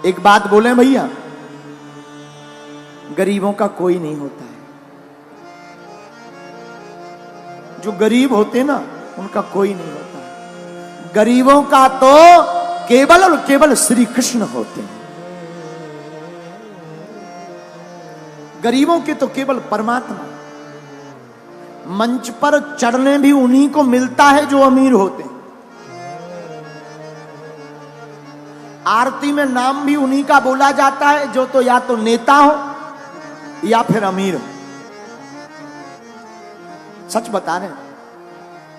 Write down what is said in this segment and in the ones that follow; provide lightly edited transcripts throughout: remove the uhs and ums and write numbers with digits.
एक बात बोले भैया, गरीबों का कोई नहीं होता है। जो गरीब होते ना उनका कोई नहीं होता है। गरीबों का तो केवल और केवल श्री कृष्ण होते हैं। गरीबों के तो केवल परमात्मा। मंच पर चढ़ने भी उन्हीं को मिलता है जो अमीर होते हैं। आरती में नाम भी उन्हीं का बोला जाता है जो तो या तो नेता हो या फिर अमीर हो। सच बता रहे हैं।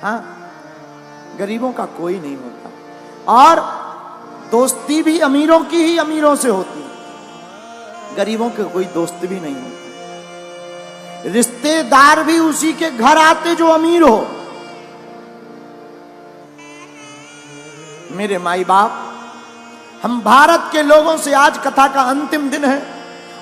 हाँ, गरीबों का कोई नहीं होता। और दोस्ती भी अमीरों की ही अमीरों से होती है। गरीबों के कोई दोस्त भी नहीं होता। रिश्तेदार भी उसी के घर आते जो अमीर हो। मेरे माई बाप, हम भारत के लोगों से आज कथा का अंतिम दिन है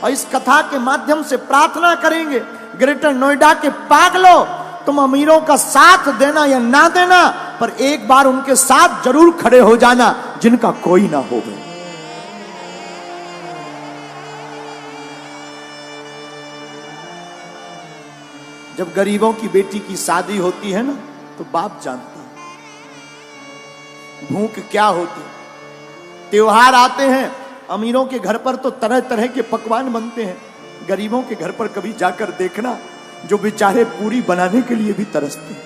और इस कथा के माध्यम से प्रार्थना करेंगे, ग्रेटर नोएडा के पागलों, तुम अमीरों का साथ देना या ना देना, पर एक बार उनके साथ जरूर खड़े हो जाना जिनका कोई ना हो। जब गरीबों की बेटी की शादी होती है ना तो बाप जानता है भूख क्या होती। त्योहार आते हैं, अमीरों के घर पर तो तरह तरह के पकवान बनते हैं। गरीबों के घर पर कभी जाकर देखना, जो बेचारे पूरी बनाने के लिए भी तरसते हैं।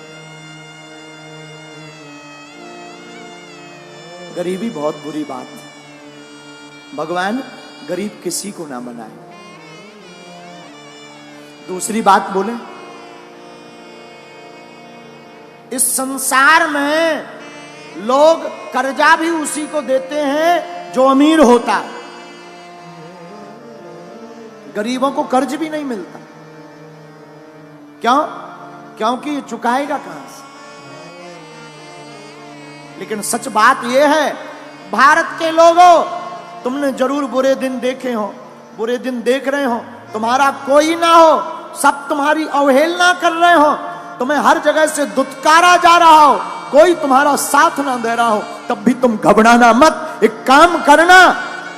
गरीबी बहुत बुरी बात है। भगवान गरीब किसी को ना बनाए। दूसरी बात बोले, इस संसार में लोग कर्जा भी उसी को देते हैं जो अमीर होता। गरीबों को कर्ज भी नहीं मिलता। क्यों? क्योंकि ये चुकाएगा कहां से। लेकिन सच बात यह है, भारत के लोगों, तुमने जरूर बुरे दिन देखे हो, बुरे दिन देख रहे हो। तुम्हारा कोई ना हो, सब तुम्हारी अवहेलना कर रहे हो, तुम्हें हर जगह से दुत्कारा जा रहा हो, कोई तुम्हारा साथ ना दे रहा हो, तब भी तुम घबराना मत। एक काम करना,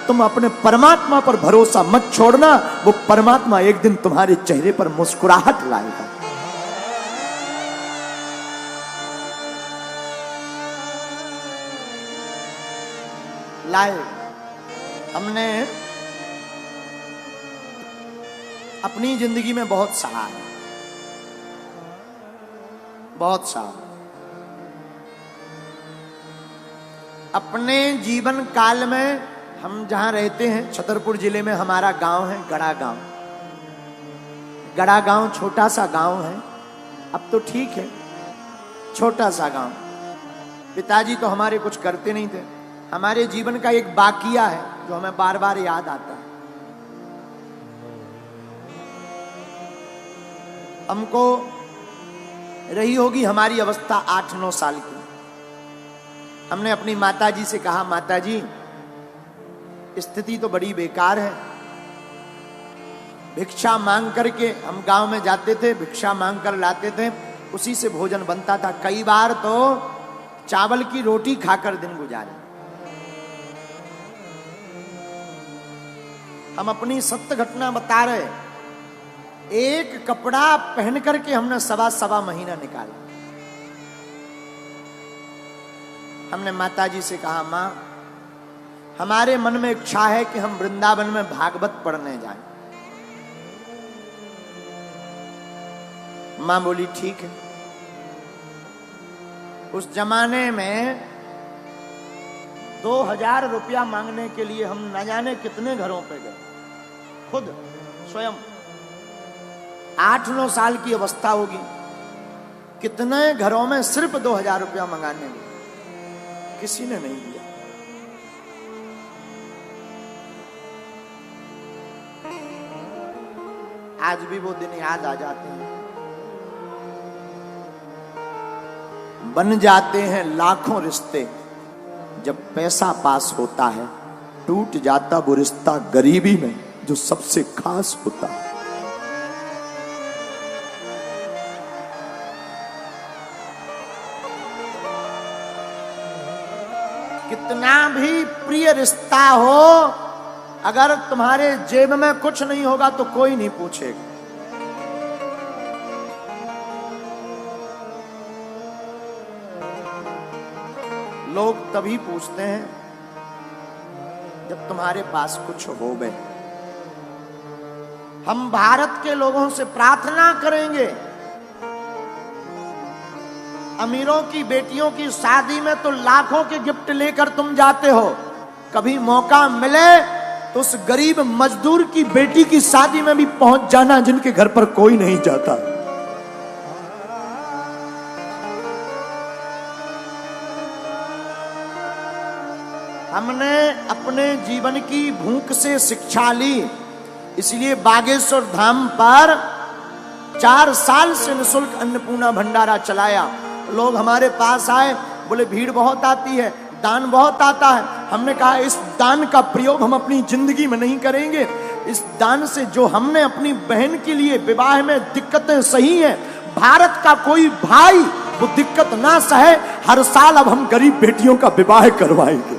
तुम अपने परमात्मा पर भरोसा मत छोड़ना। वो परमात्मा एक दिन तुम्हारे चेहरे पर मुस्कुराहट लाएगा। लाए। हमने अपनी जिंदगी में बहुत सहा है, बहुत सहा। अपने जीवन काल में हम जहां रहते हैं, छतरपुर जिले में हमारा गांव है गड़ा गांव। गड़ा गांव छोटा सा गांव है, अब तो ठीक है, छोटा सा गांव। पिताजी तो हमारे कुछ करते नहीं थे। हमारे जीवन का एक बाकिया है जो हमें बार बार याद आता है। हमको रही होगी हमारी अवस्था 8-9 साल की। हमने अपनी माताजी से कहा, माताजी स्थिति तो बड़ी बेकार है। भिक्षा मांग करके हम गांव में जाते थे, भिक्षा मांग कर लाते थे, उसी से भोजन बनता था। कई बार तो चावल की रोटी खाकर दिन गुजारे। हम अपनी सत्य घटना बता रहे। एक कपड़ा पहन करके हमने सवा महीना निकाला। हमने माताजी से कहा, मां, हमारे मन में इच्छा है कि हम वृंदावन में भागवत पढ़ने जाएं। मां बोली, ठीक है। उस जमाने में 2000 रुपया मांगने के लिए हम न जाने कितने घरों पे गए, खुद स्वयं। 8-9 साल की अवस्था होगी, कितने घरों में सिर्फ 2000 रुपया मंगाने में, किसी ने नहीं दिया। आज भी वो दिन याद आ जाते हैं। बन जाते हैं लाखों रिश्ते, जब पैसा पास होता है टूट जाता वो रिश्ता गरीबी में जो सबसे खास होता है। कितना भी प्रिय रिश्ता हो, अगर तुम्हारे जेब में कुछ नहीं होगा तो कोई नहीं पूछेगा। लोग तभी पूछते हैं जब तुम्हारे पास कुछ हो गए। हम भारत के लोगों से प्रार्थना करेंगे, अमीरों की बेटियों की शादी में तो लाखों के गिफ्ट लेकर तुम जाते हो, कभी मौका मिले तो उस गरीब मजदूर की बेटी की शादी में भी पहुंच जाना जिनके घर पर कोई नहीं जाता। हमने अपने जीवन की भूख से शिक्षा ली, इसलिए बागेश्वर धाम पर 4 साल से निःशुल्क अन्नपूर्णा भंडारा चलाया। लोग हमारे पास आए, बोले भीड़ बहुत आती है, दान बहुत आता है। हमने कहा इस दान का प्रयोग हम अपनी जिंदगी में नहीं करेंगे। इस दान से जो हमने अपनी बहन के लिए विवाह में दिक्कतें सही हैं, भारत का कोई भाई वो दिक्कत ना सहे, हर साल अब हम गरीब बेटियों का विवाह करवाएंगे।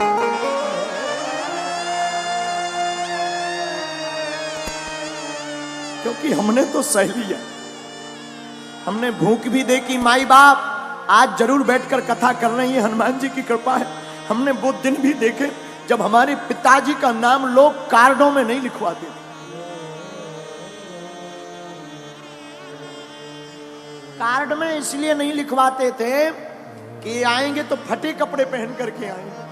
क्योंकि हमने तो सह लिया, हमने भूख भी देखी। माई बाप आज जरूर बैठकर कथा कर रहे हैं, हनुमान जी की कृपा है। हमने वो दिन भी देखे जब हमारे पिताजी का नाम लोग कार्डों में नहीं लिखवाते थे। कार्ड में इसलिए नहीं लिखवाते थे कि आएंगे तो फटे कपड़े पहन करके आएंगे।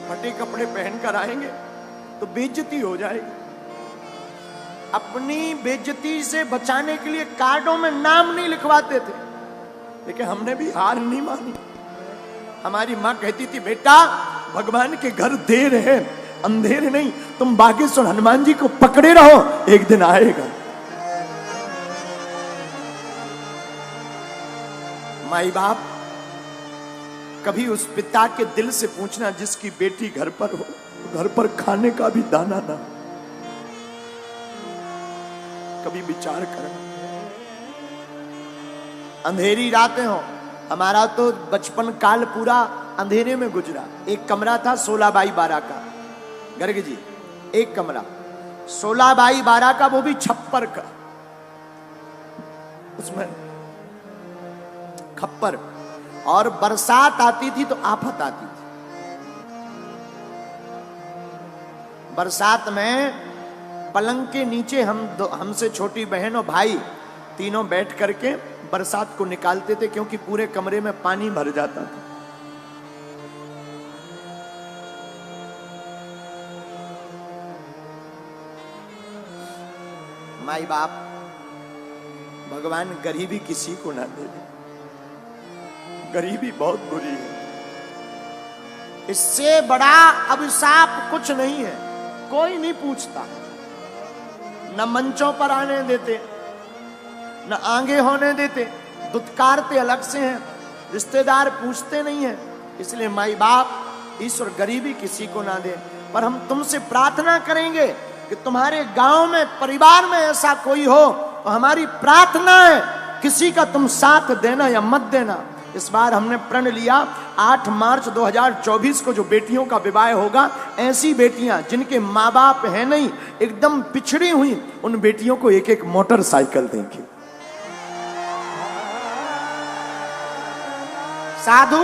फटे कपड़े पहनकर आएंगे तो बेइज्जती हो जाएगी। अपनी बेइज्जती से बचाने के लिए कार्डों में नाम नहीं लिखवाते थे, लेकिन हमने भी हार नहीं मानी। हमारी मां कहती थी बेटा भगवान के घर देर है अंधेर नहीं, तुम बागेश्वर हनुमान जी को पकड़े रहो, एक दिन आएगा। माई बाप कभी उस पिता के दिल से पूछना जिसकी बेटी घर पर हो, घर पर खाने का भी दाना ना, कभी विचार करना। अंधेरी रातें हो, हमारा तो बचपन काल पूरा अंधेरे में गुजरा। एक कमरा था 16 बाई 12 का, गर्ग जी एक कमरा 16 बाई 12 का, वो भी छप्पर का, उसमें खप्पर। और बरसात आती थी तो आफत आती थी। बरसात में पलंग के नीचे हमसे छोटी बहन और भाई तीनों बैठ करके बरसात को निकालते थे, क्योंकि पूरे कमरे में पानी भर जाता था। माई बाप भगवान गरीबी किसी को ना दे, गरीबी बहुत बुरी है। इससे बड़ा अभिशाप कुछ नहीं है। कोई नहीं पूछता, न मंचों पर आने देते, न आगे होने देते, दुत्कारते अलग से हैं, रिश्तेदार पूछते नहीं हैं। इसलिए माई बाप ईश्वर गरीबी किसी को ना दे। पर हम तुमसे प्रार्थना करेंगे कि तुम्हारे गांव में परिवार में ऐसा कोई हो तो हमारी प्रार्थना है किसी का तुम साथ देना या मत देना। इस बार हमने प्रण लिया 8 मार्च 2024 को जो बेटियों का विवाह होगा, ऐसी बेटियां जिनके माँ बाप है नहीं, एकदम पिछड़ी हुई, उन बेटियों को एक एक मोटरसाइकिल देंगे। साधु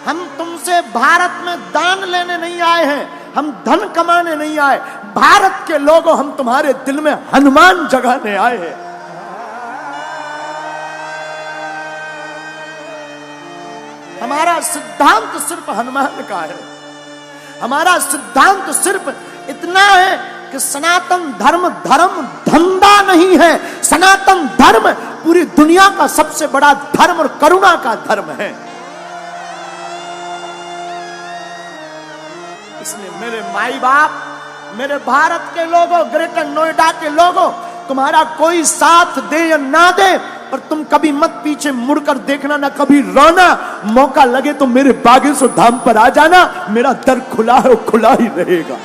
हम तुमसे भारत में दान लेने नहीं आए हैं, हम धन कमाने नहीं आए। भारत के लोगों हम तुम्हारे दिल में हनुमान जगाने आए हैं। हमारा सिद्धांत सिर्फ हनुमान का है। हमारा सिद्धांत सिर्फ इतना है कि सनातन धर्म धर्म धंधा नहीं है। सनातन धर्म पूरी दुनिया का सबसे बड़ा धर्म और करुणा का धर्म है। इसलिए मेरे माई बाप, मेरे भारत के लोगों, ग्रेटर नोएडा के लोगों, तुम्हारा कोई साथ दे या ना दे, पर तुम कभी मत पीछे मुड़कर देखना, ना कभी रोना। मौका लगे तो मेरे बागेश्वर धाम पर आ जाना, मेरा दर खुला है, वो खुला ही रहेगा।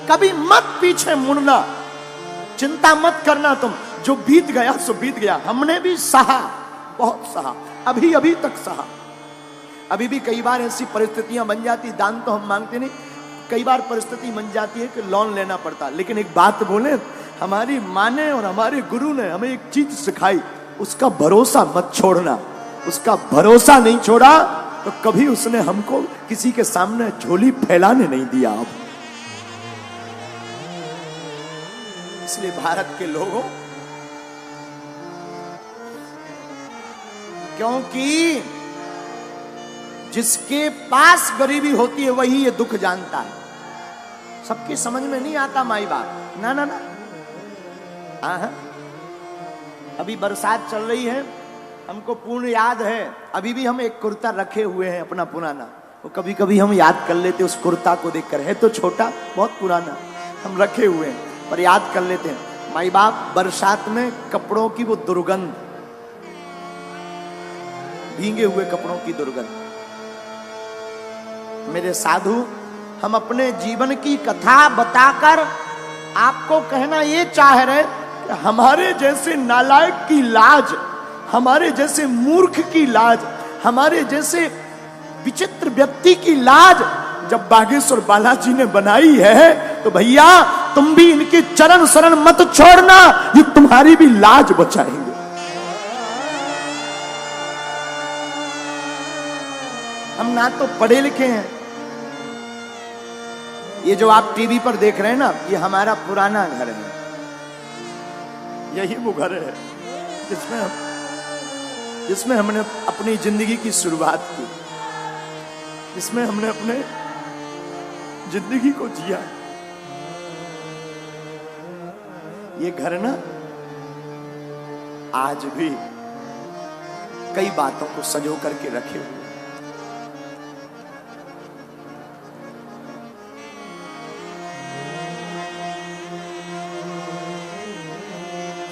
कभी मत पीछे मुड़ना, चिंता मत करना। तुम जो बीत गया सो बीत गया। हमने भी सहा, बहुत सहा, अभी अभी तक सहा। अभी भी कई बार ऐसी परिस्थितियां बन जाती, दान तो हम मांगते नहीं, कई बार परिस्थिति बन जाती है कि लोन लेना पड़ता। लेकिन एक बात बोले, हमारी माँ ने और हमारे गुरु ने हमें एक चीज सिखाई, उसका भरोसा मत छोड़ना। उसका भरोसा नहीं छोड़ा तो कभी उसने हमको किसी के सामने झोली फैलाने नहीं दिया। अब इसलिए भारत के लोगों, क्योंकि जिसके पास गरीबी होती है वही ये दुख जानता है। सबकी समझ में नहीं आता माई बाप, ना ना ना। अभी बरसात चल रही है, हमको पूर्ण याद है, अभी भी हम एक कुर्ता रखे हुए हैं अपना पुराना, वो कभी कभी हम याद कर लेते उस कुर्ता को देखकर। है तो छोटा, बहुत पुराना, हम रखे हुए हैं पर याद कर लेते हैं। माई बाप बरसात में कपड़ों की वो दुर्गंध, भीगे हुए कपड़ों की दुर्गंध। मेरे साधु, हम अपने जीवन की कथा बताकर आपको कहना ये चाह रहे कि हमारे जैसे नालायक की लाज, हमारे जैसे मूर्ख की लाज, हमारे जैसे विचित्र व्यक्ति की लाज जब बागेश्वर बालाजी ने बनाई है, तो भैया तुम भी इनके चरण शरण मत छोड़ना, ये तुम्हारी भी लाज बचाएंगे। हम ना तो पढ़े लिखे हैं, ये जो आप टीवी पर देख रहे हैं ना, ये हमारा पुराना घर है। यही वो घर है जिसमें हमने अपनी जिंदगी की शुरुआत की, जिसमें हमने अपने जिंदगी को जिया। ये घर ना आज भी कई बातों को संजो करके रखे हुए।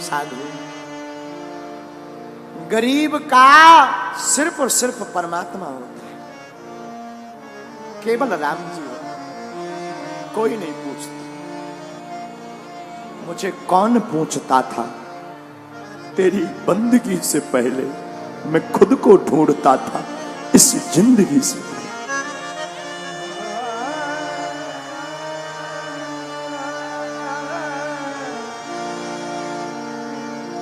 साधु, गरीब का सिर्फ और सिर्फ परमात्मा होता है, केवल राम जी होता, कोई नहीं पूछता। मुझे कौन पूछता था, तेरी बंदगी से पहले मैं खुद को ढूंढता था इस जिंदगी से।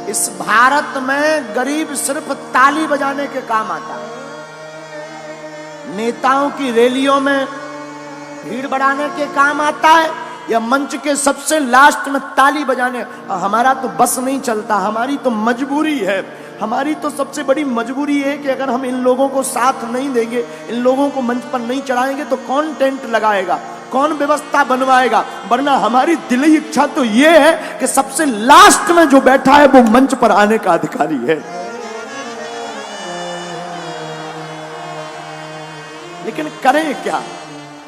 इस भारत में गरीब सिर्फ ताली बजाने के काम आता है, नेताओं की रैलियों में भीड़ बढ़ाने के काम आता है, या मंच के सबसे लास्ट में ताली बजाने। हमारा तो बस नहीं चलता, हमारी तो मजबूरी है। हमारी तो सबसे बड़ी मजबूरी है कि अगर हम इन लोगों को साथ नहीं देंगे, इन लोगों को मंच पर नहीं चढ़ाएंगे, तो कौन टेंट लगाएगा, कौन व्यवस्था बनवाएगा। वरना हमारी दिली इच्छा तो ये है कि सबसे लास्ट में जो बैठा है वो मंच पर आने का अधिकारी है। लेकिन करें क्या,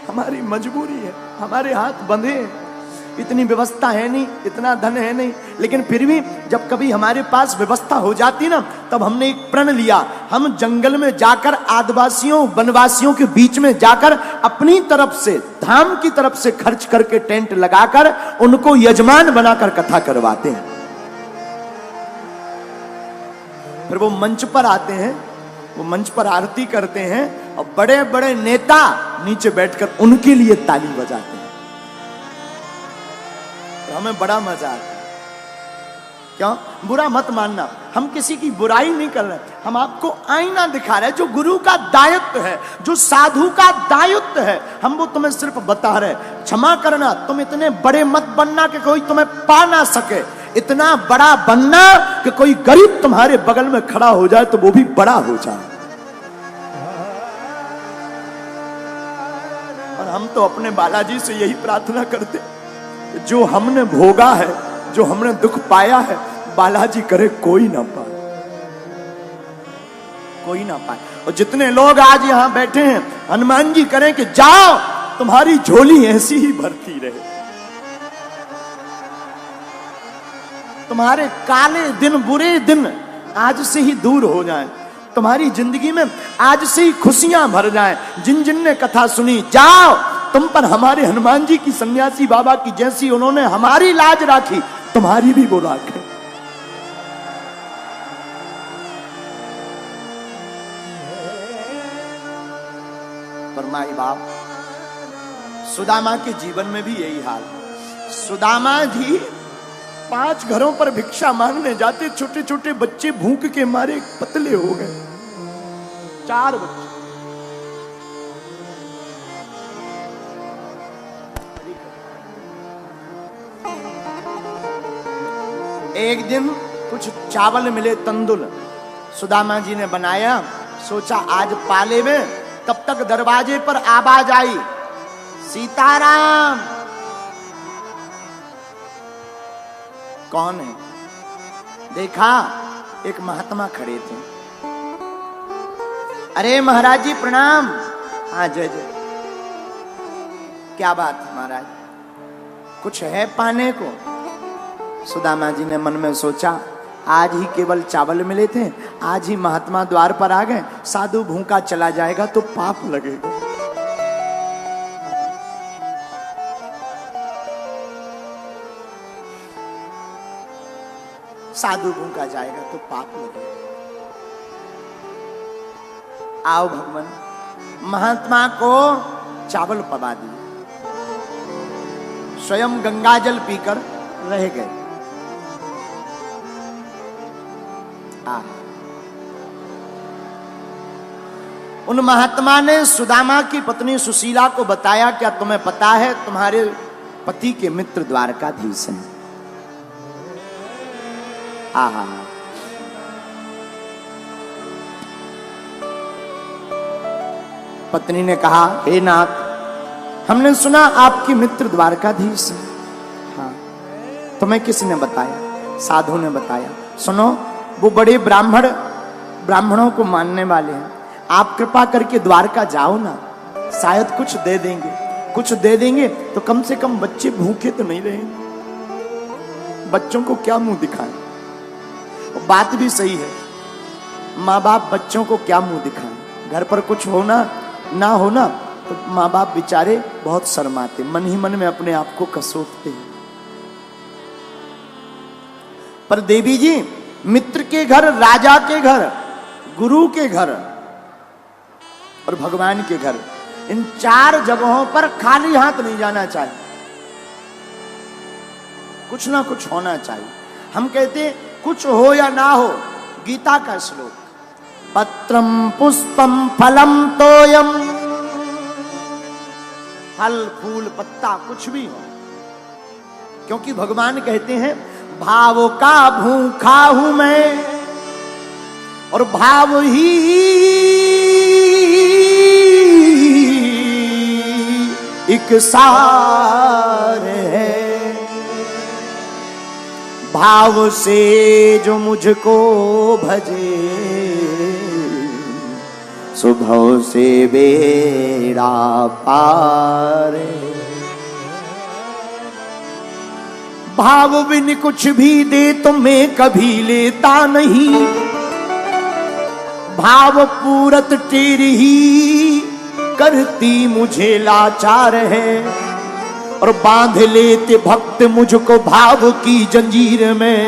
हमारी मजबूरी है, हमारे हाथ बंधे हैं, इतनी व्यवस्था है नहीं, इतना धन है नहीं। लेकिन फिर भी जब कभी हमारे पास व्यवस्था हो जाती ना, तब हमने एक प्रण लिया, हम जंगल में जाकर आदिवासियों वनवासियों के बीच में जाकर अपनी तरफ से, धाम की तरफ से खर्च करके टेंट लगाकर उनको यजमान बनाकर कथा करवाते हैं। फिर वो मंच पर आते हैं, वो मंच पर आरती करते हैं और बड़े बड़े नेता नीचे बैठकर उनके लिए ताली बजाते हैं। तो हमें बड़ा मजा आता है। क्यों? बुरा मत मानना, हम किसी की बुराई नहीं कर रहे, हम आपको आईना दिखा रहे हैं जो गुरु का दायित्व है, जो साधु का दायित्व है, हम वो तुम्हें सिर्फ बता रहे। क्षमा करना, तुम इतने बड़े मत बनना कि कोई तुम्हें पा ना सके, इतना बड़ा बनना कि कोई गरीब तुम्हारे बगल में खड़ा हो जाए तो वो भी बड़ा हो जाए। और हम तो अपने बालाजी से यही प्रार्थना करते, जो हमने भोगा है, जो हमने दुख पाया है, बालाजी करे कोई ना पाए, कोई ना पाए। और जितने लोग आज यहां बैठे हैं, हनुमान जी करें कि जाओ तुम्हारी झोली ऐसी ही भरती रहे, तुम्हारे काले दिन बुरे दिन आज से ही दूर हो जाएं, तुम्हारी जिंदगी में आज से ही खुशियां भर जाएं। जिन जिन ने कथा सुनी, जाओ तुम पर हमारे हनुमान जी की सन्यासी बाबा की जैसी उन्होंने हमारी लाज राखी, तुम्हारी भी वो राखें। माई बाप। सुदामा के जीवन में भी यही हाल। सुदामा जी 5 घरों पर भिक्षा मांगने जाते, छोटे छोटे बच्चे भूख के मारे पतले हो गए। 4 बच्चे। एक दिन कुछ चावल मिले, तंदुल सुदामा जी ने बनाया। सोचा आज पाले में। तब तक दरवाजे पर आवाज आई, सीताराम। कौन है? देखा, एक महात्मा खड़े थे। अरे महाराज जी प्रणाम। हाँ जय जय। क्या बात है महाराज, कुछ है पाने को? सुदामा जी ने मन में सोचा, आज ही केवल चावल मिले थे, आज ही महात्मा द्वार पर आ गए, साधु भूखा चला जाएगा तो पाप लगेगा। साधु भूखा जाएगा तो पाप लगेगा। आओ भगवान। महात्मा को चावल पवा दिए, स्वयं गंगा जल पीकर रह गए। उन महात्मा ने सुदामा की पत्नी सुशीला को बताया, क्या तुम्हें पता है तुम्हारे पति के मित्र द्वारकाधीश हैं? आहा। पत्नी ने कहा, हे नाथ, हमने सुना आपकी मित्र द्वारकाधीश हैं। हाँ। तुम्हें किसने बताया? साधु ने बताया। सुनो, वो बड़े ब्राह्मणों को मानने वाले हैं। आप कृपा करके द्वारका जाओ ना, शायद कुछ दे देंगे। कुछ दे देंगे तो कम से कम बच्चे भूखे तो नहीं रहेंगे। बच्चों को क्या मुंह दिखाएं? बात भी सही है, माँ बाप बच्चों को क्या मुंह दिखाएं? घर पर कुछ होना ना होना तो माँ बाप बेचारे बहुत शर्माते, मन ही मन में अपने आप को कसोटते हैं। पर देवी जी, मित्र के घर, राजा के घर, गुरु के घर और भगवान के घर, इन 4 जगहों पर खाली हाथ नहीं जाना चाहिए। कुछ ना कुछ होना चाहिए। हम कहते कुछ हो या ना हो, गीता का श्लोक, पत्रम पुष्पम फलम तोयम, फल फूल पत्ता कुछ भी हो, क्योंकि भगवान कहते हैं भाव का भूखा हूं मैं और भाव ही एक सार है। भाव से जो मुझको भजे, सुभव से बेड़ा पार। भाव बिन कुछ भी दे तो मैं कभी लेता नहीं, भाव पूरत तेरी ही करती मुझे लाचार है। और बांध लेते भक्त मुझको भाव की जंजीर में,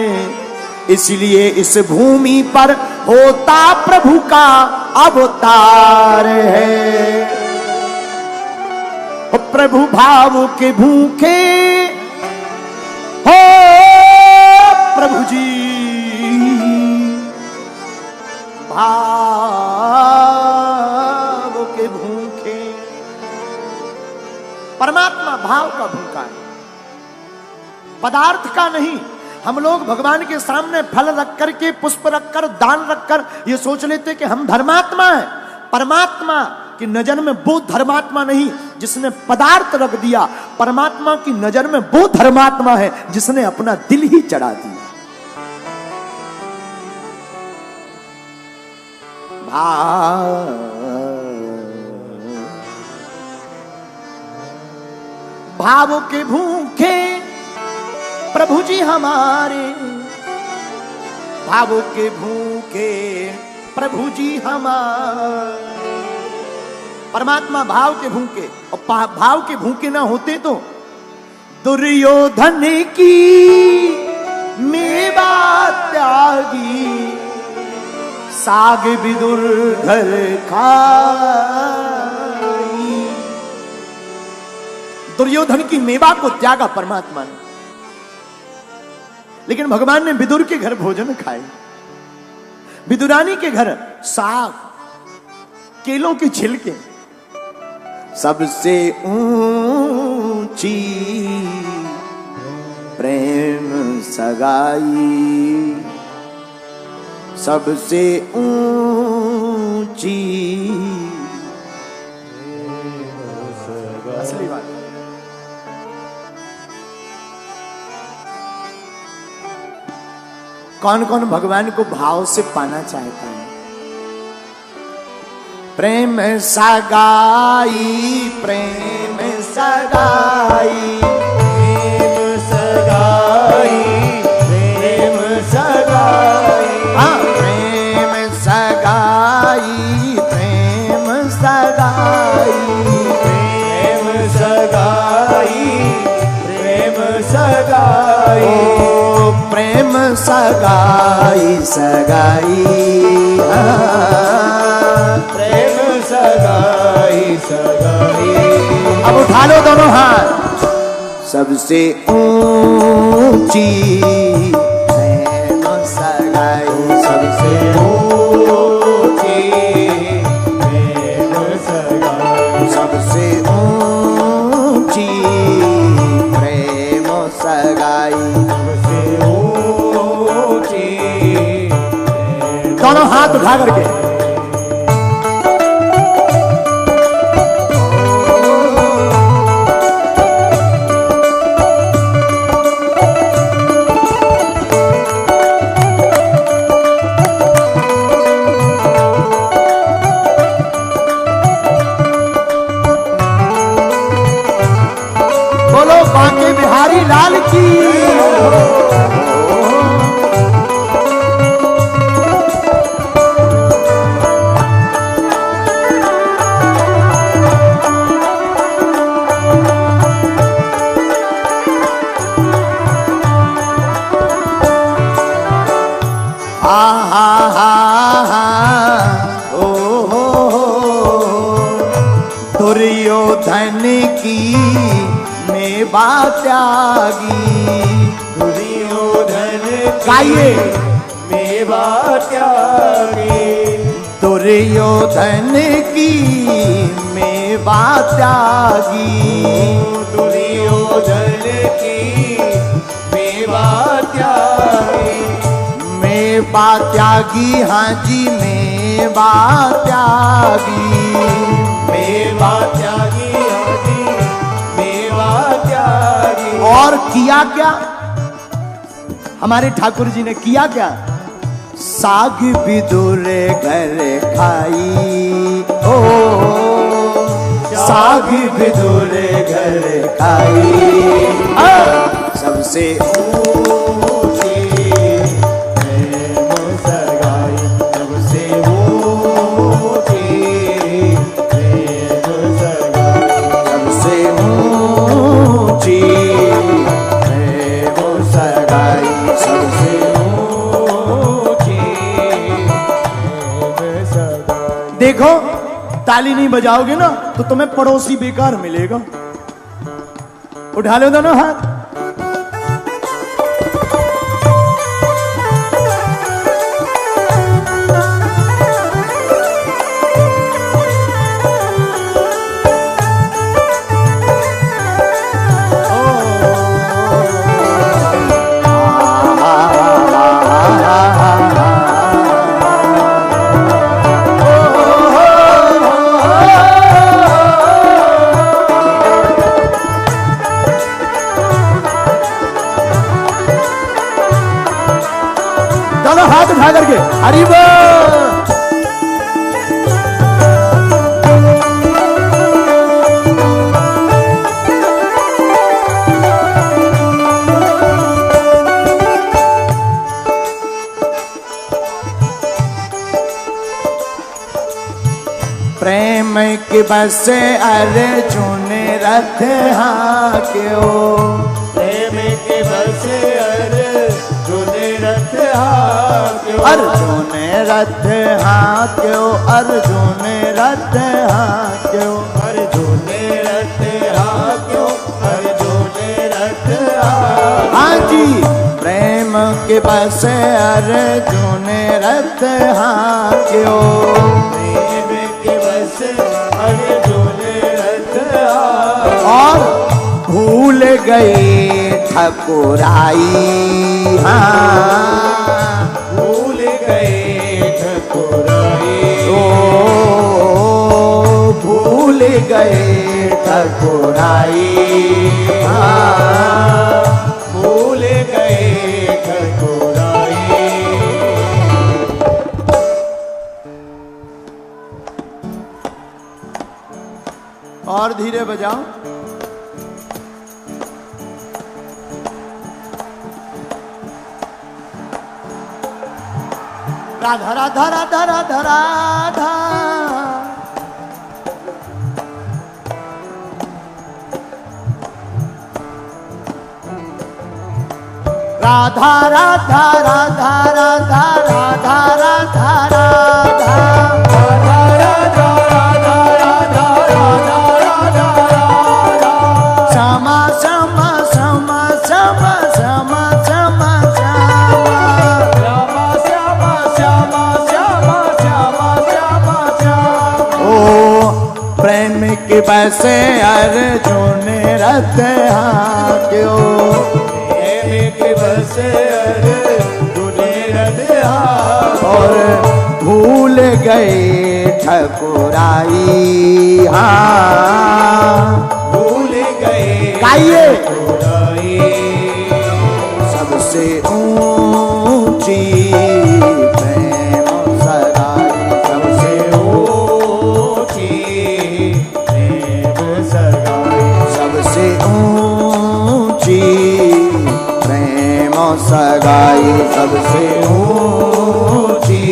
इसलिए इस भूमि पर होता प्रभु का अवतार है। प्रभु भाव के भूखे हो प्रभु जी, भाव के भूखे। परमात्मा भाव का भूखा है, पदार्थ का नहीं। हम लोग भगवान के सामने फल रख कर के, पुष्प रखकर, दान रखकर ये सोच लेते कि हम धर्मात्मा हैं। परमात्मा की नजर में वो धर्मात्मा नहीं जिसने पदार्थ रख दिया, परमात्मा की नजर में वो धर्मात्मा है जिसने अपना दिल ही चढ़ा दिया। भाव के भूखे प्रभु जी हमारे, भाव के भूखे प्रभु जी हमारे। परमात्मा भाव के भूखे, और भाव के भूखे ना होते तो दुर्योधन की मेवा त्यागी, साग विदुर घर खाई। दुर्योधन की मेवा को त्यागा परमात्मा ने, लेकिन भगवान ने विदुर के घर भोजन खाए, विदुरानी के घर साग, केलों की छिलके। सबसे ऊंची प्रेम सगाई, सबसे ऊंची असली बात। कौन कौन भगवान को भाव से पाना चाहता है? प्रेम सगाई, प्रेम सगाई, प्रेम सगाई, प्रेम सगाई, हाँ प्रेम सगाई, प्रेम सगाई, प्रेम सगाई, प्रेम सगाई, ओ प्रेम सगाई, सगाई, प्रेम सगाई, सगाई। अब उठा लो दोनों हाथ। सबसे ऊंची प्रेम सगाई, सबसे ऊंची प्रेम सगाई, सबसे ऊंची प्रेम सगाई, सबसे ऊंची। दोनों हाथ उठा करके बांके बिहारी लाल की। हा हा हा ओ दुर्योधन की मेवा त्यागी, दुर्योधन गाइए मेवा त्यागी, दुर्योधन की मेवा त्यागी, दुर्योधन की मेवा त्यागी, मेवा त्यागी, हाँ जी मेवा त्यागी, मेवा त्यागी, हाँ जी मेवा त्यागी। और किया क्या हमारे ठाकुर जी ने? किया क्या? साग विदुर घर खाई, ओ साग विदुर घर खाई, सबसे ऊंची प्रेम सगाई, सबसे ऊंची प्रेम सगाई, सबसे ऊंची प्रेम सगाई, सबसे ऊंची प्रेम सगाई। देखो ताली नहीं बजाओगे ना तो तुम्हें पड़ोसी बेकार मिलेगा। उठा लो दोनों हाथ। हाथ उठा करके हरि बोल। प्रेम के बस अर्जुन रथ हाक्यो, प्रेम के बस अर्जुन रथ हाक्यो, अर्जुन रथ हाक्यो, अर्जुन रथ हाक्यो, अर्जुन रथ हाक्यो, के बस अर्जुन रथ हांक्यो, प्रेम के बस अर्जुन रथ और भूल गए ठकुराई, हाँ भूल गए ठकुराई, भूल गए ठकुराई, हाँ भूल गए ठकुराई। और धीरे बजाओ। राधा राधा राधा राधा राधा, राधा राधा राधा राधा राधा राधा राधा, श्यामा श्यामा श्यामा श्यामा श्यामा श्यामा श्यामा, ओ प्रेम के बसे अर्जुन रथ हांक्यो, बस अर्जुन रथ हांक्यो, और भूल गए ठकुराई, हाँ भूल गए गाइए। ठकुराई। सबसे ऊंची प्रेम सगाई, सबसे ऊंची प्रेम सगाई, सबसे ऊंची प्रेम सगाई, सबसे ऊंची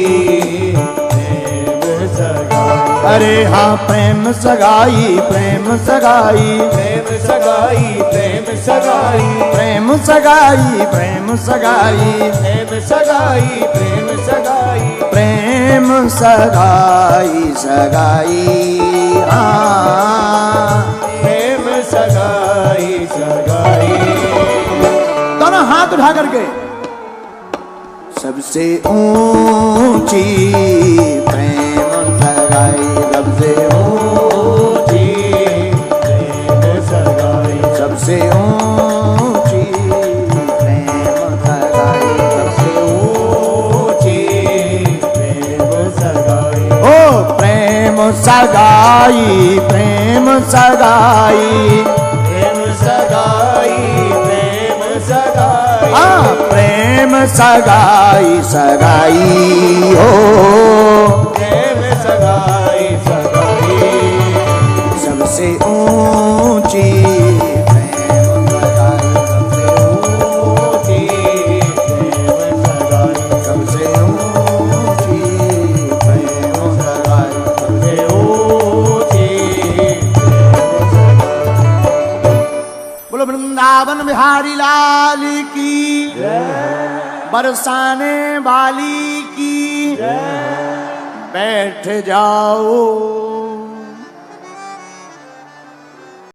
प्रेम सगाई। अरे हाँ प्रेम सगाई, प्रेम सगाई, प्रेम सगाई, प्रेम सगाई, प्रेम सगाई, प्रेम सगाई, प्रेम सगाई, प्रेम सगाई, प्रेम सगाई सगाई, हाँ प्रेम सगाई सगाई। दोनों हाथ उठा करके सबसे ऊंची प्रेम सगाई, सबसे ऊंची प्रेम सगाई, सबसे ऊंची प्रेम सगाई, सबसे ऊंची प्रेम सगाई। ओ प्रेम सगाई, प्रेम सगाई, प्रेम सगाई, प्रेम सगाई, हाँ प्रेम सगाई सगाई हो, प्रेम सगाई सगाई। सबसे ऊंची प्रेम सगाई, ऊंची प्रेम सगाई, सबसे ऊंची प्रेम सगाई, सबसे ऊंची प्रेम सगाई। बोलो वृंदावन बिहारी लाल की, बरसाने वाली की, बैठ जाओ